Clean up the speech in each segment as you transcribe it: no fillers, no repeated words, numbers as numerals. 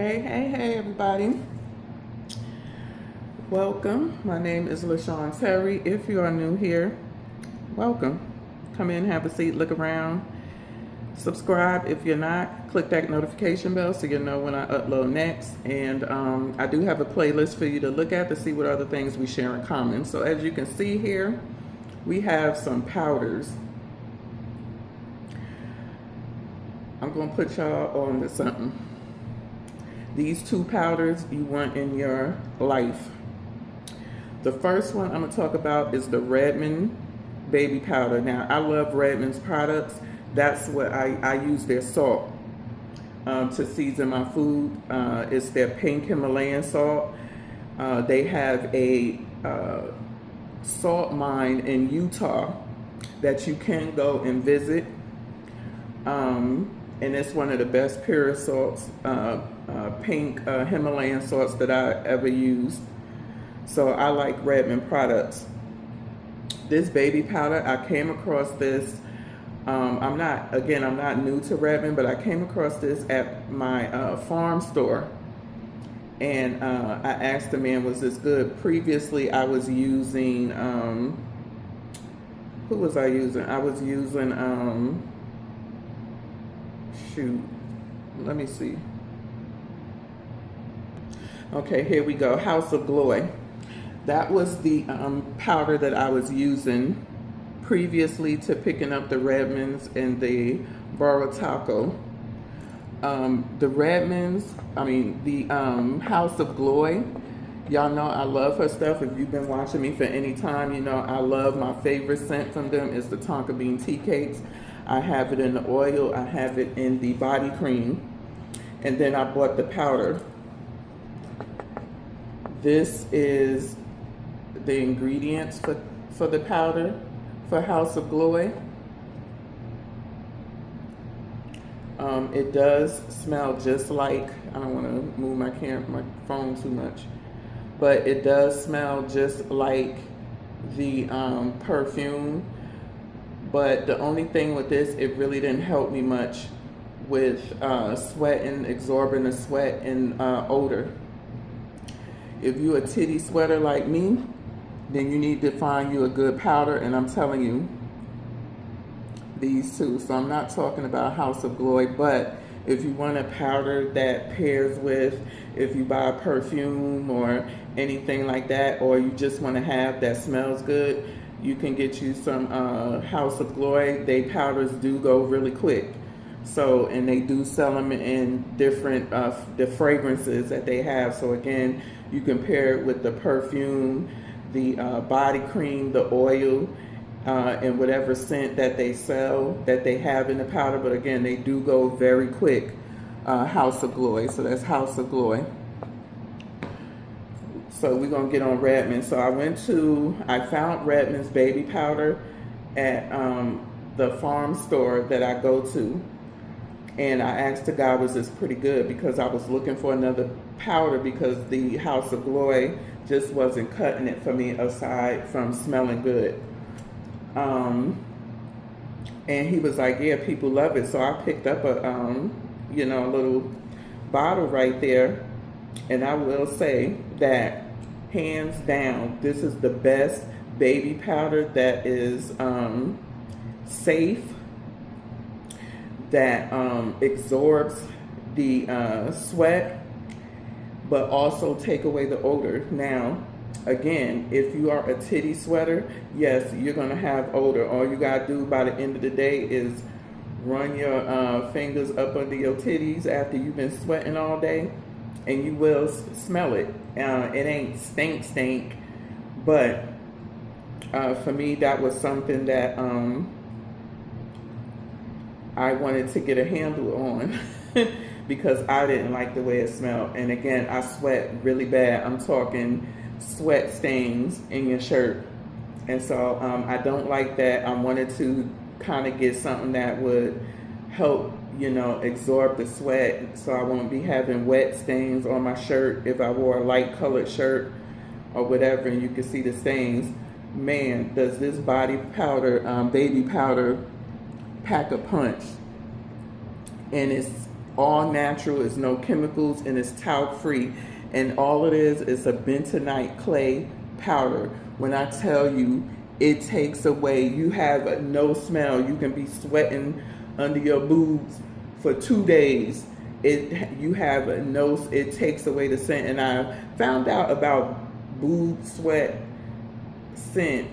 Hey, everybody. Welcome. My name is Lashawnterry. If you are new here, welcome. Come in, have a seat, look around. Subscribe if you're not. Click that notification bell so you'll know when I upload next. And I do have a playlist for you to look at to see what other things we share in common. So as you can see here, we have some powders. I'm going to put y'all on to something. These two powders you want in your life. The first one I'm going to talk about is the Redmond baby powder. Now, I love Redmond's products. That's what I use their salt to season my food. It's their pink Himalayan salt. They have a salt mine in Utah that you can go and visit. And it's one of the best purest salts, pink Himalayan salts that I ever used. So I like Redmond products. This baby powder, I came across this. I'm not new to Redmond, but I came across this at my farm store. And I asked the man, was this good? Previously, I was using, who was I using? I was using, shoot, let me see. Okay, here we go, House of Glory. That was the powder that I was using previously to picking up the Redmonds and the Borotalco. The Redmonds, the House of Glory, y'all know I love her stuff. If you've been watching me for any time, you know I love my favorite scent from them is the Tonka Bean Tea Cakes. I have it in the oil, I have it in the body cream, and then I bought the powder. This is the ingredients for the powder for House of Glory. It does smell just like, I don't want to move my phone too much, but it does smell just like the perfume. But the only thing with this, it really didn't help me much with sweating, exorbitant sweat and odor. If you're a titty sweater like me, then you need to find you a good powder, and I'm telling you, these two. So I'm not talking about House of Glory, but if you want a powder that pairs with, if you buy a perfume or anything like that, or you just want to have that smells good, you can get you some House of Glory. They powders do go really quick. So, and they do sell them in different, the fragrances that they have. So again, you can pair it with the perfume, the body cream, the oil, and whatever scent that they sell, that they have in the powder. But again, they do go very quick. House of Glory. So that's House of Glory. So we're going to get on Redmond. So I found Redmond's baby powder at the farm store that I go to. And I asked the guy, was this pretty good? Because I was looking for another powder because the House of Glory just wasn't cutting it for me aside from smelling good. And he was like, yeah, people love it. So I picked up a little bottle right there. And I will say that hands down, this is the best baby powder that is safe, that absorbs the sweat, but also take away the odor. Now, again, if you are a titty sweater, yes, you're gonna have odor. All you gotta do by the end of the day is run your fingers up under your titties after you've been sweating all day, and you will smell it. It ain't stink, but for me, that was something that I wanted to get a handle on because I didn't like the way it smelled. And again, I sweat really bad. I'm talking sweat stains in your shirt. And so I don't like that. I wanted to kind of get something that would help, absorb the sweat, so I won't be having wet stains on my shirt if I wore a light colored shirt or whatever, and you can see the stains. Man, does this body powder, baby powder, pack a punch. And all natural, it's no chemicals, and it's talc free. And all it is a bentonite clay powder. When I tell you, it takes away, you have no smell. You can be sweating under your boobs for 2 days. You have no, it takes away the scent. And I found out about boob sweat scent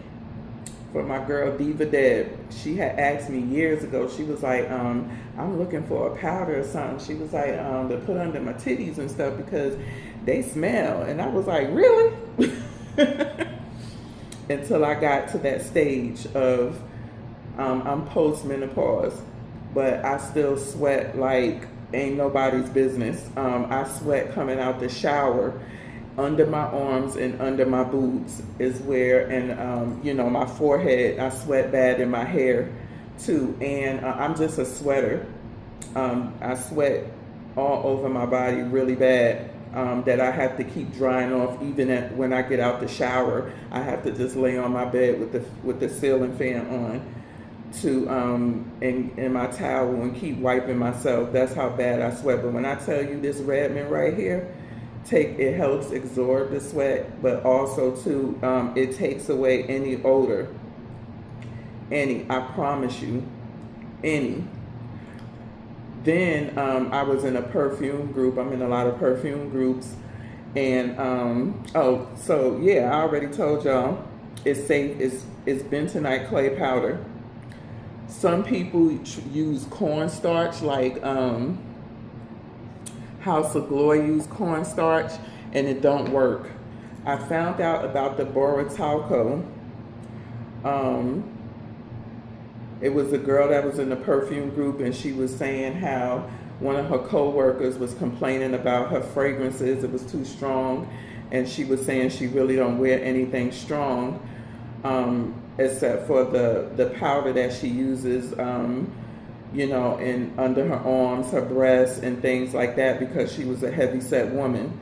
for my girl Diva Deb. She had asked me years ago. She was like, I'm looking for a powder or something. She was like, to put under my titties and stuff because they smell. And I was like, really? Until I got to that stage of I'm post-menopause, but I still sweat like ain't nobody's business. I sweat coming out the shower. Under my arms and under my boobs is where, and you know, my forehead, I sweat bad in my hair too. And I'm just a sweater. I sweat all over my body really bad, that I have to keep drying off. Even when I get out the shower, I have to just lay on my bed with the ceiling fan on to in my towel and keep wiping myself. That's how bad I sweat. But when I tell you this Redmond right here, it helps absorb the sweat, but also too, it takes away any odor. I promise you, any. Then I was in a perfume group. I'm in a lot of perfume groups, and oh, so yeah, I already told y'all it's safe. It's bentonite clay powder. Some people use cornstarch, like House of Glory use cornstarch, and it don't work. I found out about the Borotalco. It was a girl that was in the perfume group, and she was saying how one of her co-workers was complaining about her fragrances. It was too strong, and she was saying she really don't wear anything strong, except for the powder that she uses, you know, and under her arms, her breasts, and things like that, because she was a heavy-set woman.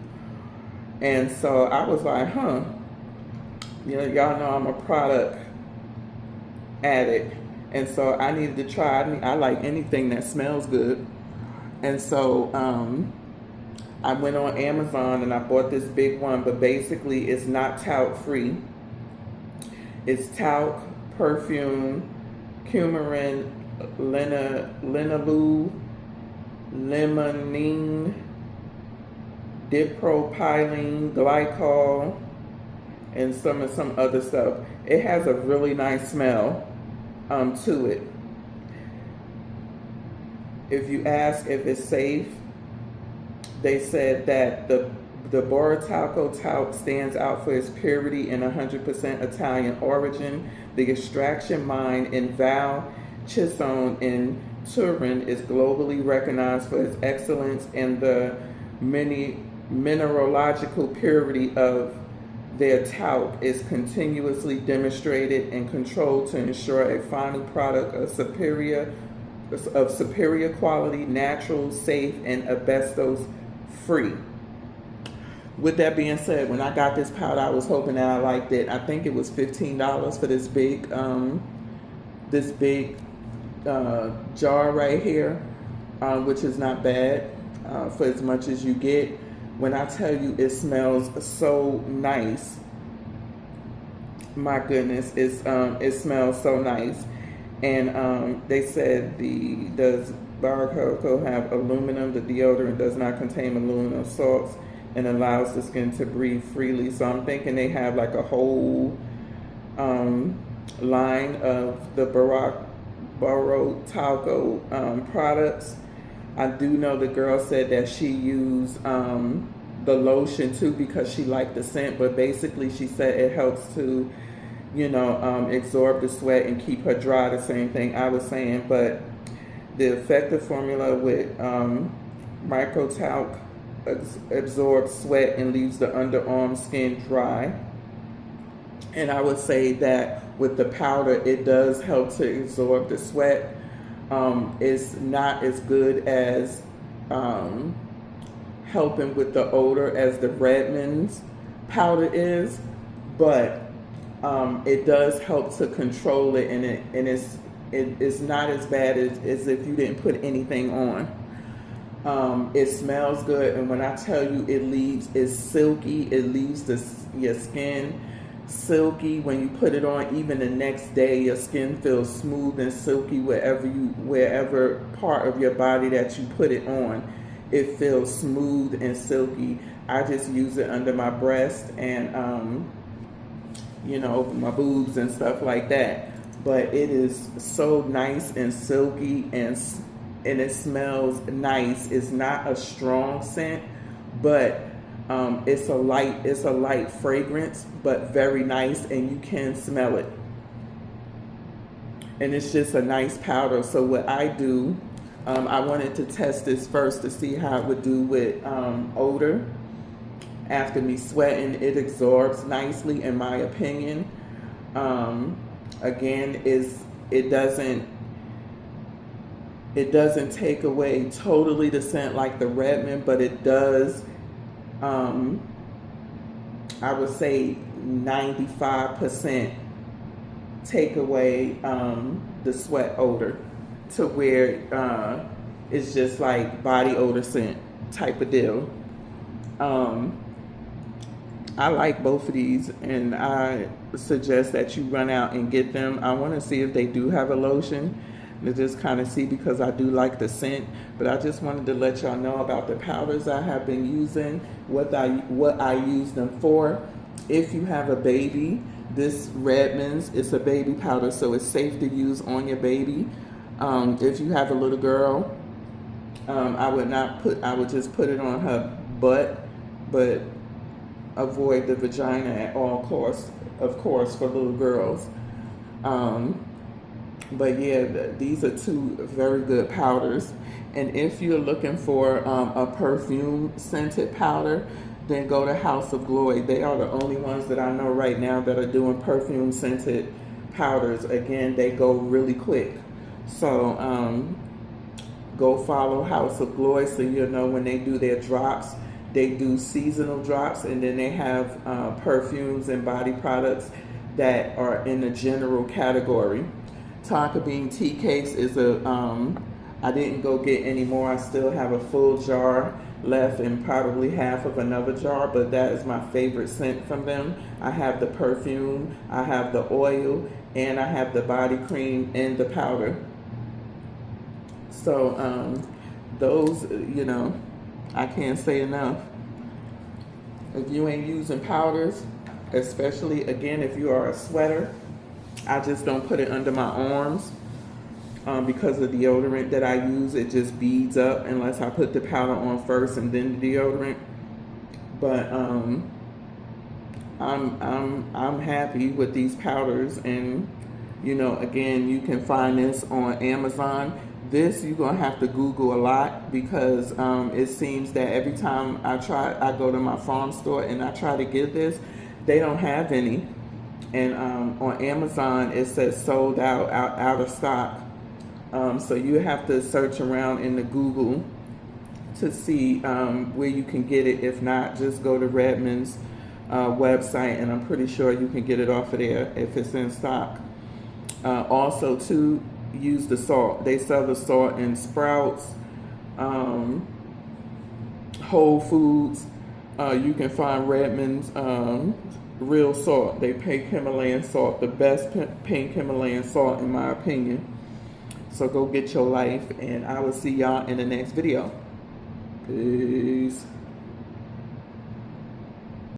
And so I was like, huh, you know, y'all know I'm a product addict, and so I needed to try. I like anything that smells good. And so I went on Amazon and I bought this big one, but basically it's not talc free. It's talc, perfume, coumarin, linalool, limonene, dipropylene, glycol, and some other stuff. It has a really nice smell to it. If you ask if it's safe, they said that the Borotalco talc stands out for its purity and 100% Italian origin. The extraction mine in Val Chisone in Turin is globally recognized for its excellence, and the mineralogical purity of their talc is continuously demonstrated and controlled to ensure a final product of superior quality, natural, safe, and asbestos free. With that being said, when I got this powder, I was hoping that I liked it. I think it was $15 for this big jar right here, which is not bad for as much as you get. When I tell you it smells so nice, my goodness, it smells so nice. And they said does Borotalco have aluminum? The deodorant does not contain aluminum salts and allows the skin to breathe freely. So I'm thinking they have like a whole line of the Borotalco products. I do know the girl said that she used the lotion too because she liked the scent, but basically she said it helps to, you know, absorb the sweat and keep her dry, the same thing I was saying. But the effective formula with micro talc absorbs sweat and leaves the underarm skin dry. And I would say that with the powder, it does help to absorb the sweat. It's not as good as helping with the odor as the Redmond's powder is, but it does help to control it, and it's not as bad as if you didn't put anything on. It smells good, and when I tell you it's silky. It leaves your skin silky. When you put it on, even the next day, your skin feels smooth and silky wherever part of your body that you put it on. It feels smooth and silky. I just use it under my breast and over my boobs and stuff like that. But it is so nice and silky, and it smells nice. It's not a strong scent, but it's a light fragrance, but very nice, and you can smell it. And it's just a nice powder. So what I do, I wanted to test this first to see how it would do with odor. After me sweating, it absorbs nicely, in my opinion. Again, it doesn't take away totally the scent like the Redmond, but it does, I would say 95% take away the sweat odor, to where it's just like body odor scent type of deal. I like both of these, and I suggest that you run out and get them. I want to see if they do have a lotion, to just kind of see, because I do like the scent. But I just wanted to let y'all know about the powders I have been using, what I use them for. If you have a baby, this Redmond's, it's a baby powder, so it's safe to use on your baby. If you have a little girl, I would just put it on her butt, but avoid the vagina at all costs, of course, for little girls. But yeah, these are two very good powders. And if you're looking for a perfume scented powder, then go to House of Glory. They are the only ones that I know right now that are doing perfume scented powders. Again, they go really quick. So go follow House of Glory so you'll know when they do their drops. They do seasonal drops, and then they have perfumes and body products that are in the general category. Tonka Bean Tea Cakes is I didn't go get any more. I still have a full jar left and probably half of another jar, but that is my favorite scent from them. I have the perfume, I have the oil, and I have the body cream and the powder. So those, I can't say enough. If you ain't using powders, especially, again, if you are a sweater, I just don't put it under my arms because the deodorant that I use, it just beads up unless I put the powder on first and then the deodorant. But I'm happy with these powders, and again, you can find this on Amazon. This you're gonna have to Google a lot, because it seems that every time I go to my farm store and I try to get this, they don't have any. And on Amazon it says sold out of stock. So you have to search around in the Google to see where you can get it. If not, just go to Redmond's website, and I'm pretty sure you can get it off of there if it's in stock. Also, too, use the salt. They sell the salt in Sprouts, Whole Foods. You can find Redmond's real salt. They pink Himalayan salt, the best pink Himalayan salt in my opinion. So go get your life, and I will see y'all in the next video. Peace.